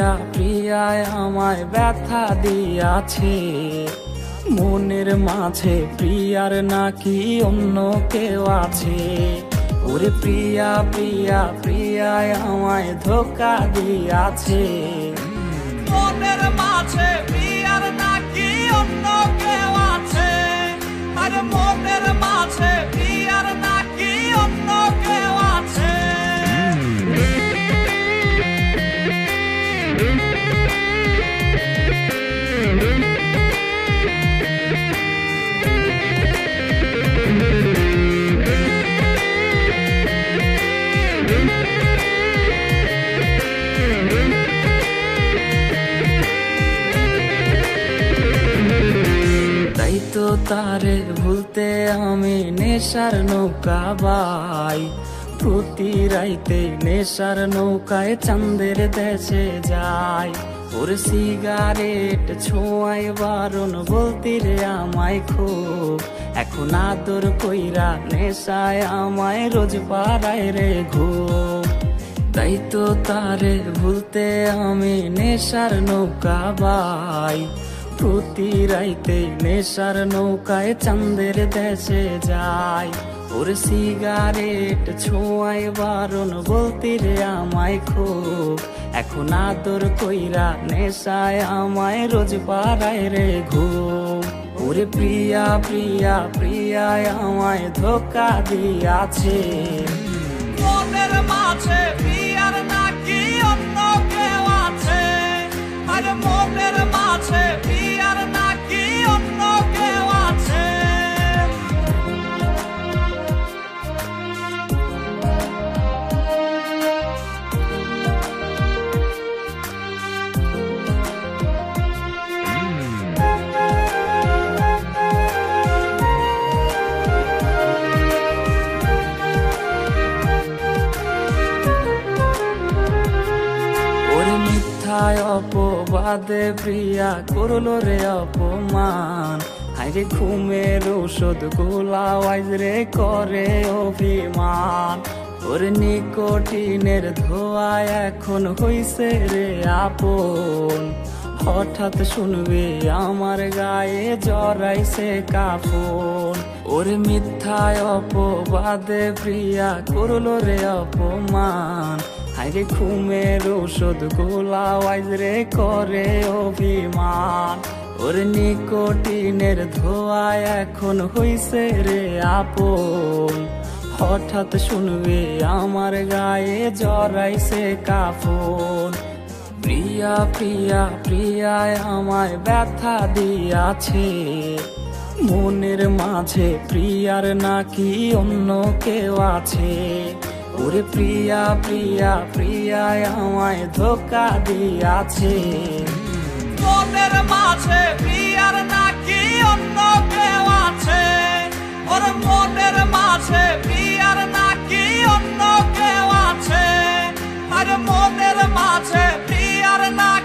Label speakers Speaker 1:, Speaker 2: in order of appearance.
Speaker 1: প্রিয়া প্রিয়ায় আমায় ব্যথা দিয়াছে, মনের মাঝে প্রিয়ার নাকি অন্য কেউ আছে। ওরে প্রিয়া প্রিয়া প্রিয়ায় আমায় ধোঁকা দিয়াছে,
Speaker 2: মনের মাঝে প্রিয়ার নাকি অন্য কেউ আছে। আরে মনের মাঝে প্রিয়ার নাকি অন্য কেউ আছে।
Speaker 1: তাই তো তারে ভুলতে আমি নেশার নৌকা বাই, প্রতি রাইতে নেশার নৌকায় চাঁদের দেশে যাই। ওর সিগারেট ছোঁয়ায় বারণ বলতি রে আমায় খুব, এখন আদর কইরা নেশায় আমায় রোজ পাড়ায় রে ঘুম। তাই তো তারে ভুলতে আমি নেশার নৌকা বাই, প্রতি রাইতে নেশার নৌকায় চাঁদের দেশে যাই। ওর সিগারেট ছোঁয়ায় বারণ বলতি রে আমায় খুব, এখন আদর কইরা নেশায় আমায় রোজ পাড়ায় রে ঘুম। ওরে প্রিয়া প্রিয়া প্রিয়ায় আমায় ধোঁকা দিয়াছে,
Speaker 2: মনের মাঝে প্রিয়ার নাকি অন্য কেউ আছে। আরে মনের মাঝে প্রিয়ার নাকি অন্য কেউ আছে।
Speaker 1: ওরে মিথ্যায় অপবাদে প্রিয়া করলো রে অপমান, হাইরে ঘুমের ঔষধ গোলাওয়াইজ রে করে অভিমান। ওর নিকোটিনের ধোঁয়ায় এখন হইছে রে আপন, হঠাৎ শুনবে আমার গায়ে জড়াইছে কাফন। ওর মিথ্যায় অপবাদে প্রিয়া করলো রে অপমান, হাইরে ঘুমের ঔষধ গোলাওয়াইজ রে করে অভিমান। ওর নিকোটিনের ধোঁয়ায় এখন হইছে রে আপন, হঠাৎ শুনবে আমার গায়ে জড়াইছে কাফন। প্রিয়া প্রিয়া প্রিয়ায় আমায় ব্যথা দিয়াছে, মনের মাঝে প্রিয়ার নাকি অন্য কেউ আছে। ওরে প্রিয়া প্রিয়া প্রিয়ায় আমায় ধোঁকা দিয়াছে,
Speaker 2: মনের মাঝে প্রিয়ার নাকি অন্য কেউ আছে। ওর মনের মাঝে প্রিয়ার নাকি অন্য কেউ আছে। আরে মনের মাঝে প্রিয়ার নাকি